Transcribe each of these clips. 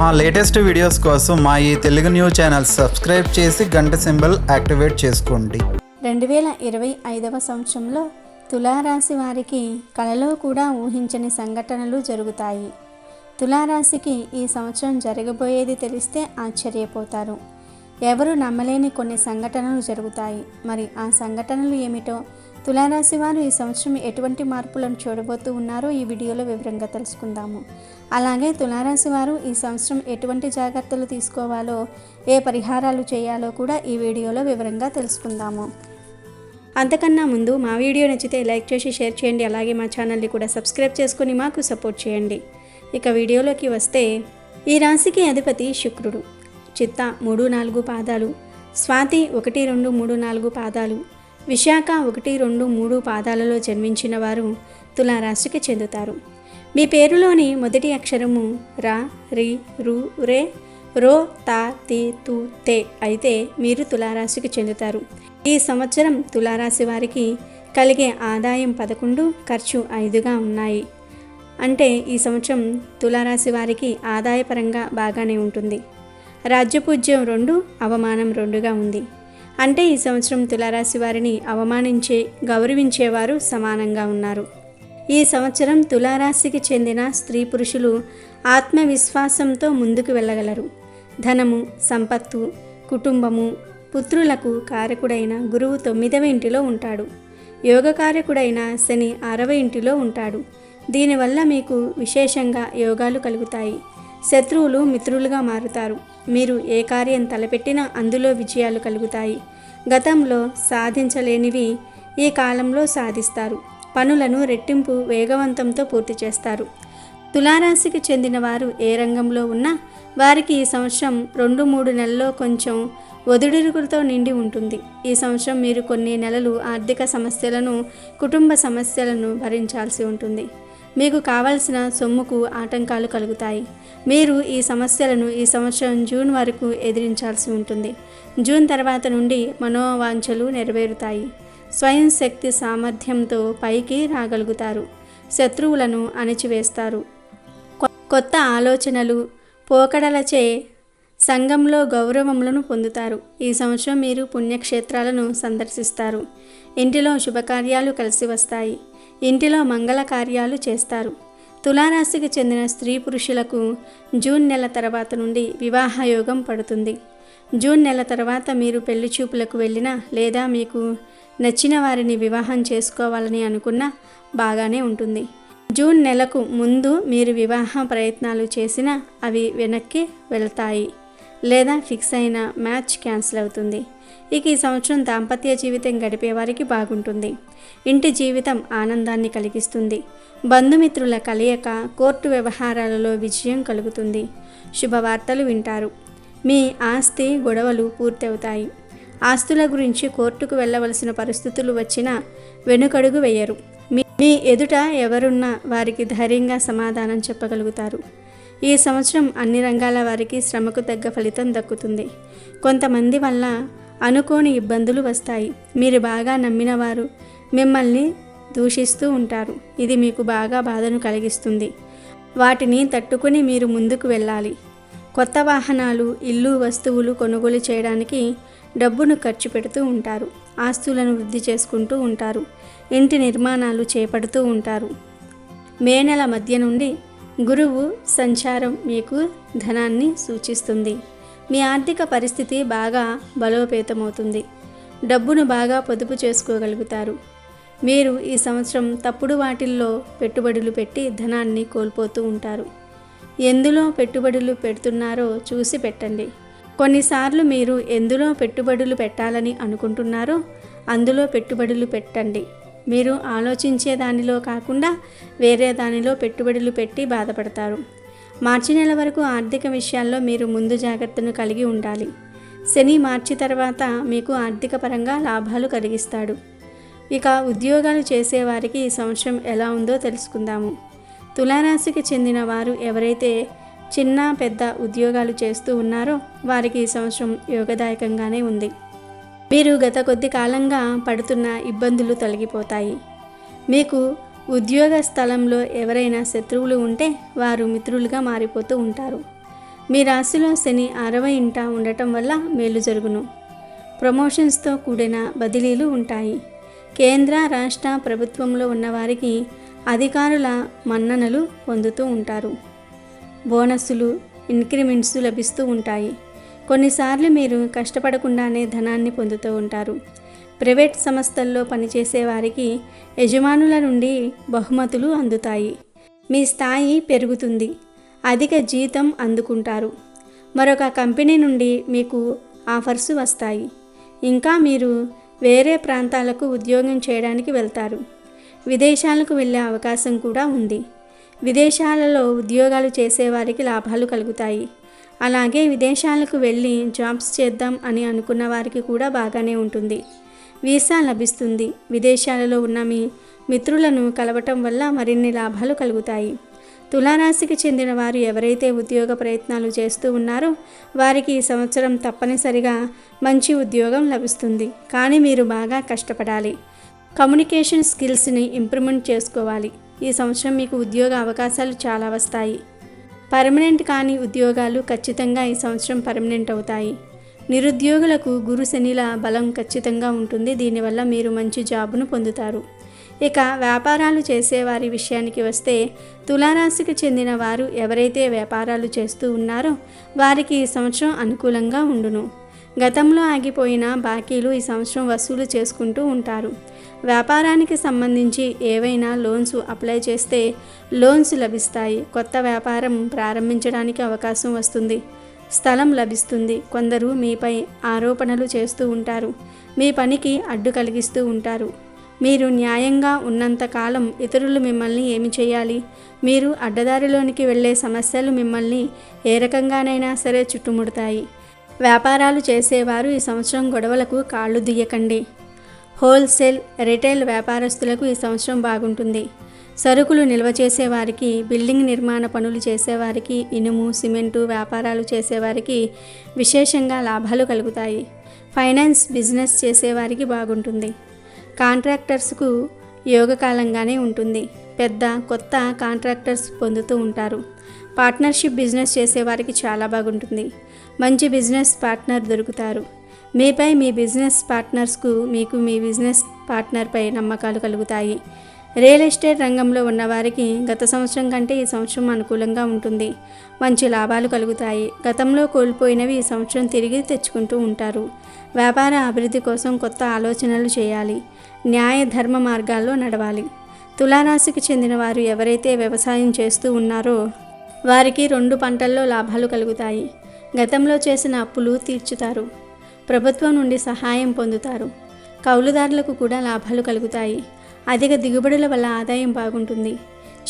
మా latest videos కోసం మా ఈ తెలుగు న్యూస్ ఛానల్ సబ్స్క్రైబ్ చేసి గంట సింబల్ యాక్టివేట్ చేసుకోండి. 2025వ సంవత్సరంలో తులారాశి వారికి కలలో కూడా ఊహించని సంఘటనలు జరుగుతాయి. తులారాశికి ఈ సంవత్సరం జరగబోయేది తెలిస్తే ఆశ్చర్యపోతారు. ఎవరు నమ్మలేని కొన్ని సంఘటనలు జరుగుతాయి. మరి ఆ సంఘటనలు ఏమిటో, తులారాశి వారు ఈ సంవత్సరం ఎటువంటి మార్పులను చూడబోతూ ఉన్నారో ఈ వీడియోలో వివరంగా తెలుసుకుందాము. అలాగే తులారాశి వారు ఈ సంవత్సరం ఎటువంటి జాగ్రత్తలు తీసుకోవాలో, ఏ పరిహారాలు చేయాలో కూడా ఈ వీడియోలో వివరంగా తెలుసుకుందాము. అంతకన్నా ముందు మా వీడియో నచ్చితే లైక్ చేసి షేర్ చేయండి. అలాగే మా ఛానల్ని కూడా సబ్స్క్రైబ్ చేసుకొని మాకు సపోర్ట్ చేయండి. ఇక వీడియోలోకి వస్తే, ఈ రాశికి అధిపతి శుక్రుడు. చిత్త 3-4 పాదాలు, స్వాతి 1-2-3-4 పాదాలు, విశాఖ 1-2-3 పాదాలలో జన్మించిన వారు తులారాశికి చెందుతారు. మీ పేరులోని మొదటి అక్షరము రా, రి, రు, రే, రో, తా, తి, తు, తే అయితే మీరు తులారాశికి చెందుతారు. ఈ సంవత్సరం తులారాశి వారికి కలిగే ఆదాయం 11, ఖర్చు 5గా ఉన్నాయి. అంటే ఈ సంవత్సరం తులారాశి వారికి ఆదాయపరంగా బాగానే ఉంటుంది. రాజ్యపూజ్యం 2, అవమానం 2గా ఉంది. అంటే ఈ సంవత్సరం తులారాశి వారిని అవమానించే, గౌరవించేవారు సమానంగా ఉన్నారు. ఈ సంవత్సరం తులారాశికి చెందిన స్త్రీ పురుషులు ఆత్మవిశ్వాసంతో ముందుకు వెళ్ళగలరు. ధనము, సంపత్తు, కుటుంబము, పుత్రులకు కారకుడైన గురువు 9వ ఇంటిలో ఉంటాడు. యోగకారకుడైన శని 6వ ఇంటిలో ఉంటాడు. దీనివల్ల మీకు విశేషంగా యోగాలు కలుగుతాయి. శత్రువులు మిత్రులుగా మారుతారు. మీరు ఏ కార్యం తలపెట్టినా అందులో విజయాలు కలుగుతాయి. గతంలో సాధించలేనివి ఈ కాలంలో సాధిస్తారు. పనులను రెట్టింపు వేగవంతంతో పూర్తి చేస్తారు. తులారాశికి చెందిన వారు ఏ రంగంలో ఉన్నా వారికి ఈ సంవత్సరం 2-3 నెలల్లో కొంచెం ఒడిదుడుకులతో నిండి ఉంటుంది. ఈ సంవత్సరం మీరు కొన్ని నెలలు ఆర్థిక సమస్యలను, కుటుంబ సమస్యలను భరించాల్సి ఉంటుంది. మీకు కావలసిన సొమ్ముకు ఆటంకాలు కలుగుతాయి. మీరు ఈ సమస్యలను ఈ సంవత్సరం జూన్ వరకు ఎదిరించాల్సి ఉంటుంది. జూన్ తర్వాత నుండి మనోవాంఛలు నెరవేరుతాయి. స్వయం శక్తి సామర్థ్యంతో పైకి రాగలుగుతారు. శత్రువులను అణిచివేస్తారు. కొత్త ఆలోచనలు, పోకడలచే సంఘంలో గౌరవములను పొందుతారు. ఈ సంవత్సరం మీరు పుణ్యక్షేత్రాలను సందర్శిస్తారు. ఇంటిలో శుభకార్యాలు కలిసి వస్తాయి. ఇంటిలో మంగళ కార్యాలు చేస్తారు. తులారాశికి చెందిన స్త్రీ పురుషులకు జూన్ నెల తర్వాత నుండి వివాహ యోగం పడుతుంది. జూన్ నెల తర్వాత మీరు పెళ్లి చూపులకు వెళ్ళినా, లేదా మీకు నచ్చిన వారిని వివాహం చేసుకోవాలని అనుకున్నా బాగానే ఉంటుంది. జూన్ నెలకు ముందు మీరు వివాహ ప్రయత్నాలు చేసినా అవి వెనక్కి వెళ్తాయి, లేదా ఫిక్స్ అయిన మ్యాచ్ క్యాన్సిల్ అవుతుంది. ఇక ఈ సంవత్సరం దాంపత్య జీవితం గడిపేవారికి బాగుంటుంది. ఇంటి జీవితం ఆనందాన్ని కలిగిస్తుంది. బంధుమిత్రుల కలయిక, కోర్టు వ్యవహారాలలో విజయం కలుగుతుంది. శుభవార్తలు వింటారు. మీ ఆస్తి గొడవలు పూర్తవుతాయి. ఆస్తుల గురించి కోర్టుకు వెళ్ళవలసిన పరిస్థితులు వచ్చినా వెనుకడుగు వేయరు. మీ ఎదుట ఎవరున్నా వారికి ధైర్యంగా సమాధానం చెప్పగలుగుతారు. ఈ సంవత్సరం అన్ని రంగాల వారికి శ్రమకు తగ్గ ఫలితం దక్కుతుంది. కొంతమంది వల్ల అనుకోని ఇబ్బందులు వస్తాయి. మీరు బాగా నమ్మిన వారు మిమ్మల్ని దూషిస్తూ ఉంటారు. ఇది మీకు బాగా బాధను కలిగిస్తుంది. వాటిని తట్టుకుని మీరు ముందుకు వెళ్ళాలి. కొత్త వాహనాలు, ఇల్లు, వస్తువులు కొనుగోలు చేయడానికి డబ్బును ఖర్చు పెడుతూ ఉంటారు. ఆస్తులను వృద్ధి చేసుకుంటూ ఉంటారు. ఇంటి నిర్మాణాలు చేపడుతూ ఉంటారు. మే నెల మధ్య నుండి గురువు సంచారం మీకు ధనాన్ని సూచిస్తుంది. మీ ఆర్థిక పరిస్థితి బాగా బలోపేతమవుతుంది. డబ్బును బాగా పొదుపు చేసుకోగలుగుతారు. మీరు ఈ సంవత్సరం తప్పుడు వాటిల్లో పెట్టుబడులు పెట్టి ధనాన్ని కోల్పోతూ ఉంటారు. ఎందులో పెట్టుబడులు పెడుతున్నారో చూసి పెట్టండి. కొన్నిసార్లు మీరు ఎందులో పెట్టుబడులు పెట్టాలని అనుకుంటున్నారో అందులో పెట్టుబడులు పెట్టండి. మీరు ఆలోచించే దానిలో కాకుండా వేరే దానిలో పెట్టుబడులు పెట్టి బాధపడతారు. మార్చి నెల వరకు ఆర్థిక విషయాల్లో మీరు ముందు జాగ్రత్తను కలిగి ఉండాలి. శని మార్చి తర్వాత మీకు ఆర్థిక పరంగా లాభాలు కలిగిస్తాడు. ఇక ఉద్యోగాలు చేసేవారికి ఈ సంవత్సరం ఎలా ఉందో తెలుసుకుందాము. తులారాశికి చెందిన వారు ఎవరైతే చిన్న పెద్ద ఉద్యోగాలు చేస్తూ ఉన్నారో వారికి ఈ సంవత్సరం యోగదాయకంగానే ఉంది. మీరు గత కొద్ది కాలంగా పడుతున్న ఇబ్బందులు తొలగిపోతాయి. మీకు ఉద్యోగ స్థలంలో ఎవరైనా శత్రువులు ఉంటే వారు మిత్రులుగా మారిపోతూ ఉంటారు. మీ రాశిలో శని 6వ ఇంట ఉండటం వల్ల మేలు జరుగును. ప్రమోషన్స్తో కూడిన బదిలీలు ఉంటాయి. కేంద్ర రాష్ట్ర ప్రభుత్వంలో ఉన్నవారికి అధికారుల మన్ననలు పొందుతూ ఉంటారు. బోనస్సులు, ఇంక్రిమెంట్స్ లభిస్తూ ఉంటాయి. కొన్నిసార్లు మీరు కష్టపడకుండానే ధనాన్ని పొందుతూ ఉంటారు. ప్రైవేట్ సంస్థల్లో పనిచేసే వారికి యజమానుల నుండి బహుమతులు అందుతాయి. మీ స్థాయి పెరుగుతుంది. అధిక జీతం అందుకుంటారు. మరొక కంపెనీ నుండి మీకు ఆఫర్స్ వస్తాయి. ఇంకా మీరు వేరే ప్రాంతాలకు ఉద్యోగం చేయడానికి వెళ్తారు. విదేశాలకు వెళ్ళే అవకాశం కూడా ఉంది. విదేశాలలో ఉద్యోగాలు చేసేవారికి లాభాలు కలుగుతాయి. అలాగే విదేశాలకు వెళ్ళి జాబ్స్ చేద్దాం అని అనుకున్న వారికి కూడా బాగానే ఉంటుంది. వీసా లభిస్తుంది. విదేశాలలో ఉన్న మీ మిత్రులను కలవటం వల్ల మరిన్ని లాభాలు కలుగుతాయి. తులారాశికి చెందిన వారు ఎవరైతే ఉద్యోగ ప్రయత్నాలు చేస్తూ ఉన్నారో వారికి ఈ సంవత్సరం తప్పనిసరిగా మంచి ఉద్యోగం లభిస్తుంది. కానీ మీరు బాగా కష్టపడాలి. కమ్యూనికేషన్ స్కిల్స్ని ఇంప్రూవ్మెంట్ చేసుకోవాలి. ఈ సంవత్సరం మీకు ఉద్యోగ అవకాశాలు చాలా వస్తాయి. పర్మనెంట్ కాని ఉద్యోగాలు ఖచ్చితంగా ఈ సంవత్సరం పర్మనెంట్ అవుతాయి. నిరుద్యోగులకు గురు శనిల బలం ఖచ్చితంగా ఉంటుంది. దీనివల్ల మీరు మంచి జాబును పొందుతారు. ఇక వ్యాపారాలు చేసేవారి విషయానికి వస్తే తులారాశికి చెందిన వారు ఎవరైతే వ్యాపారాలు చేస్తూ ఉన్నారో వారికి ఈ సంవత్సరం అనుకూలంగా ఉండును. గతంలో ఆగిపోయిన బాకీలు ఈ సంవత్సరం వసూలు చేసుకుంటూ ఉంటారు. వ్యాపారానికి సంబంధించి ఏవైనా లోన్స్ అప్లై చేస్తే లోన్స్ లభిస్తాయి. కొత్త వ్యాపారం ప్రారంభించడానికి అవకాశం వస్తుంది. స్థలం లభిస్తుంది. కొందరు మీపై ఆరోపణలు చేస్తూ ఉంటారు. మీ పనికి అడ్డు కలిగిస్తూ ఉంటారు. మీరు న్యాయంగా ఉన్నంతకాలం ఇతరులు మిమ్మల్ని ఏమి చేయాలి? మీరు అడ్డదారిలోనికి వెళ్ళే సమస్యలు మిమ్మల్ని ఏ రకంగానైనా సరే చుట్టుముడతాయి. వ్యాపారాలు చేసేవారు ఈ సంవత్సరం గొడవలకు కాళ్ళు దియ్యకండి. హోల్సేల్, రిటైల్ వ్యాపారస్తులకు ఈ సంవత్సరం బాగుంటుంది. సరుకులు నిల్వ చేసేవారికి, బిల్డింగ్ నిర్మాణ పనులు చేసేవారికి, ఇనుము, సిమెంటు వ్యాపారాలు చేసేవారికి విశేషంగా లాభాలు కలుగుతాయి. ఫైనాన్స్ బిజినెస్ చేసేవారికి బాగుంటుంది. కాంట్రాక్టర్స్కు యోగకాలంగానే ఉంటుంది. పెద్ద కొత్త కాంట్రాక్టర్స్ పొందుతూ ఉంటారు. పార్ట్నర్షిప్ బిజినెస్ చేసేవారికి చాలా బాగుంటుంది. మంచి బిజినెస్ పార్ట్నర్ దొరుకుతారు. మీపై మీ బిజినెస్ పార్ట్నర్స్కు మీకు మీ బిజినెస్ పార్ట్నర్పై నమ్మకాలు కలుగుతాయి. రియల్ ఎస్టేట్ రంగంలో ఉన్నవారికి గత సంవత్సరం కంటే ఈ సంవత్సరం అనుకూలంగా ఉంటుంది. మంచి లాభాలు కలుగుతాయి. గతంలో కోల్పోయినవి ఈ సంవత్సరం తిరిగి తెచ్చుకుంటూ ఉంటారు. వ్యాపార అభివృద్ధి కోసం కొత్త ఆలోచనలు చేయాలి. న్యాయ ధర్మ మార్గాల్లో నడవాలి. తులారాశికి చెందిన వారు ఎవరైతే వ్యవసాయం చేస్తూ ఉన్నారో వారికి 2 పంటల్లో లాభాలు కలుగుతాయి. గతంలో చేసిన అప్పులు తీర్చుతారు. ప్రభుత్వం నుండి సహాయం పొందుతారు. కౌలుదారులకు కూడా లాభాలు కలుగుతాయి. అధిక దిగుబడుల వల్ల ఆదాయం బాగుంటుంది.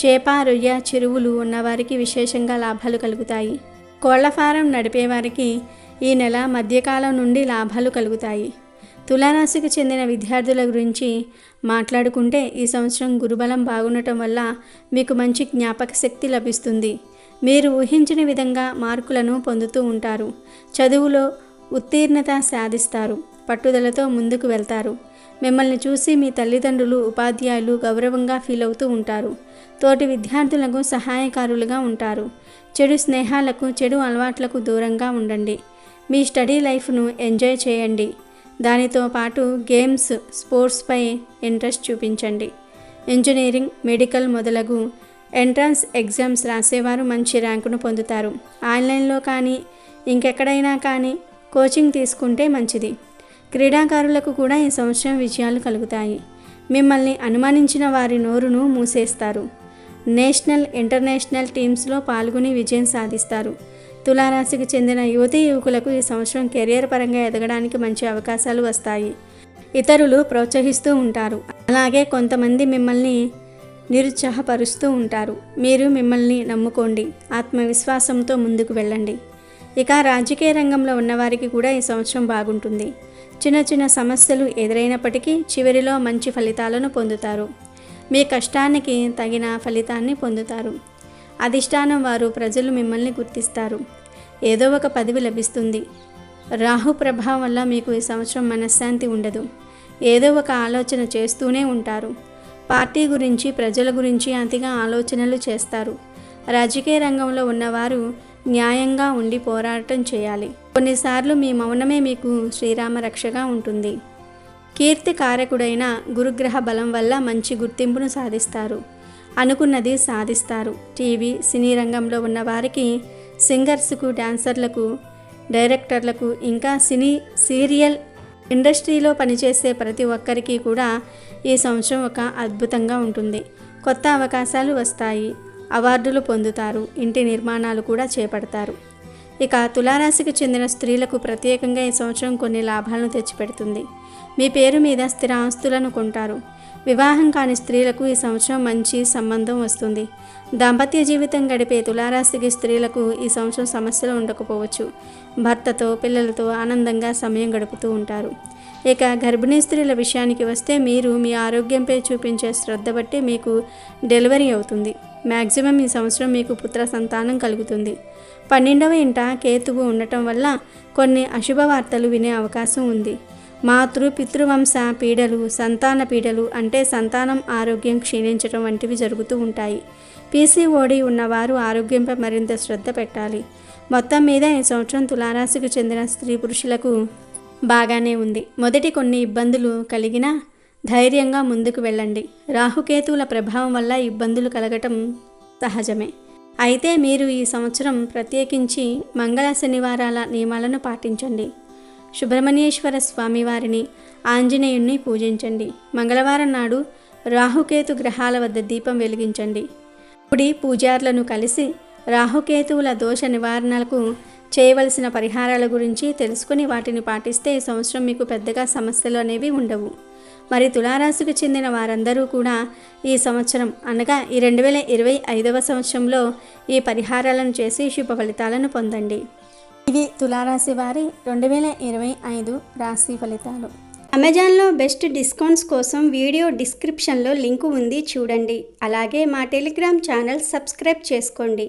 చేప, రొయ్య చెరువులు ఉన్నవారికి విశేషంగా లాభాలు కలుగుతాయి. కోళ్ల ఫారం నడిపేవారికి ఈ నెల మధ్యకాలం నుండి లాభాలు కలుగుతాయి. తులారాశికి చెందిన విద్యార్థుల గురించి మాట్లాడుకుంటే ఈ సంవత్సరం గురుబలం బాగుండటం వల్ల మీకు మంచి జ్ఞాపక శక్తి లభిస్తుంది. మీరు ఊహించిన విధంగా మార్కులను పొందుతూ ఉంటారు. చదువులో ఉత్తీర్ణత సాధిస్తారు. పట్టుదలతో ముందుకు వెళ్తారు. మిమ్మల్ని చూసి మీ తల్లిదండ్రులు, ఉపాధ్యాయులు గౌరవంగా ఫీల్ అవుతూ ఉంటారు. తోటి విద్యార్థులకు సహాయకారులుగా ఉంటారు. చెడు స్నేహాలకు, చెడు అలవాట్లకు దూరంగా ఉండండి. మీ స్టడీ లైఫ్ను ఎంజాయ్ చేయండి. దానితో పాటు గేమ్స్, స్పోర్ట్స్పై ఇంట్రెస్ట్ చూపించండి. ఇంజనీరింగ్, మెడికల్ మొదలగు ఎంట్రన్స్ ఎగ్జామ్స్ రాసేవారు మంచి ర్యాంకును పొందుతారు. ఆన్లైన్లో కానీ ఇంకెక్కడైనా కానీ కోచింగ్ తీసుకుంటే మంచిది. క్రీడాకారులకు కూడా ఈ సంవత్సరం విజయాలు కలుగుతాయి. మిమ్మల్ని అనుమానించిన వారి నోరును మూసేస్తారు. నేషనల్, ఇంటర్నేషనల్ టీమ్స్లో పాల్గొని విజయం సాధిస్తారు. తులారాశికి చెందిన యువతీ యువకులకు ఈ సంవత్సరం కెరియర్ పరంగా ఎదగడానికి మంచి అవకాశాలు వస్తాయి. ఇతరులు ప్రోత్సహిస్తూ ఉంటారు. అలాగే కొంతమంది మిమ్మల్ని నిరుత్సాహపరుస్తూ ఉంటారు. మీరు మిమ్మల్ని నమ్ముకోండి. ఆత్మవిశ్వాసంతో ముందుకు వెళ్ళండి. ఇక రాజకీయ రంగంలో ఉన్నవారికి కూడా ఈ సంవత్సరం బాగుంటుంది. చిన్న చిన్న సమస్యలు ఎదురైనప్పటికీ చివరిలో మంచి ఫలితాలను పొందుతారు. మీ కష్టానికి తగిన ఫలితాన్ని పొందుతారు. అధిష్టానం వారు, ప్రజలు మిమ్మల్ని గుర్తిస్తారు. ఏదో ఒక పదవి లభిస్తుంది. రాహు ప్రభావం వల్ల మీకు ఈ సంవత్సరం మనశ్శాంతి ఉండదు. ఏదో ఒక ఆలోచన చేస్తూనే ఉంటారు. పార్టీ గురించి, ప్రజల గురించి అతిగా ఆలోచనలు చేస్తారు. రాజకీయ రంగంలో ఉన్నవారు న్యాయంగా ఉండి పోరాటం చేయాలి. కొన్నిసార్లు మీ మౌనమే మీకు శ్రీరామ రక్షగా ఉంటుంది. కీర్తి కారకుడైన గురుగ్రహ బలం వల్ల మంచి గుర్తింపును సాధిస్తారు. అనుకున్నది సాధిస్తారు. టీవీ, సినీ రంగంలో ఉన్న వారికి, సింగర్స్కు, డాన్సర్లకు, డైరెక్టర్లకు, ఇంకా సీరియల్ ఇండస్ట్రీలో పనిచేసే ప్రతి ఒక్కరికి కూడా ఈ సంవత్సరం ఒక అద్భుతంగా ఉంటుంది. కొత్త అవకాశాలు వస్తాయి. అవార్డులు పొందుతారు. ఇంటి నిర్మాణాలు కూడా చేపడతారు. ఇక తులారాశికి చెందిన స్త్రీలకు ప్రత్యేకంగా ఈ సంవత్సరం కొన్ని లాభాలను తెచ్చిపెడుతుంది. మీ పేరు మీద స్థిర ఆస్తులను కొంటారు. వివాహం కాని స్త్రీలకు ఈ సంవత్సరం మంచి సంబంధం వస్తుంది. దాంపత్య జీవితం గడిపే తులారాశికి స్త్రీలకు ఈ సంవత్సరం సమస్యలు ఉండకపోవచ్చు. భర్తతో, పిల్లలతో ఆనందంగా సమయం గడుపుతూ ఉంటారు. ఇక గర్భిణీ స్త్రీల విషయానికి వస్తే మీరు మీ ఆరోగ్యంపై చూపించే శ్రద్ధ బట్టి మీకు డెలివరీ అవుతుంది. మ్యాక్సిమం ఈ సంవత్సరం మీకు పుత్ర సంతానం కలుగుతుంది. 12వ ఇంట కేతువు ఉండటం వల్ల కొన్ని అశుభ వార్తలు వినే అవకాశం ఉంది. పితృవంశ పీడలు, సంతాన పీడలు అంటే సంతానం ఆరోగ్యం క్షీణించడం వంటివి జరుగుతూ ఉంటాయి. పీసీఓడి ఉన్నవారు ఆరోగ్యంపై మరింత శ్రద్ధ పెట్టాలి. మొత్తం మీద ఈ సంవత్సరం తులారాశికి చెందిన స్త్రీ పురుషులకు బాగానే ఉంది. మొదటి కొన్ని ఇబ్బందులు కలిగినా ధైర్యంగా ముందుకు వెళ్ళండి. రాహుకేతువుల ప్రభావం వల్ల ఇబ్బందులు కలగటం సహజమే. అయితే మీరు ఈ సంవత్సరం ప్రత్యేకించి మంగళ శనివారాల నియమాలను పాటించండి. సుబ్రహ్మణ్యేశ్వర స్వామివారిని, ఆంజనేయుణ్ణి పూజించండి. మంగళవారం నాడు రాహుకేతు గ్రహాల వద్ద దీపం వెలిగించండి. గుడి పూజారులను కలిసి రాహుకేతువుల దోష నివారణలకు చేయవలసిన పరిహారాల గురించి తెలుసుకుని వాటిని పాటిస్తే ఈ సంవత్సరం మీకు పెద్దగా సమస్యలు అనేవి ఉండవు. మరి తులారాశికి చెందిన వారందరూ కూడా ఈ సంవత్సరం అనగా ఈ 2025వ సంవత్సరంలో ఈ పరిహారాలను చేసి శుభ ఫలితాలను పొందండి. ఇవి తులారాశి వారి 2025 రాశి ఫలితాలు. అమెజాన్లో బెస్ట్ డిస్కౌంట్స్ కోసం వీడియో డిస్క్రిప్షన్లో లింకు ఉంది, చూడండి. అలాగే మా టెలిగ్రామ్ ఛానల్ సబ్స్క్రైబ్ చేసుకోండి.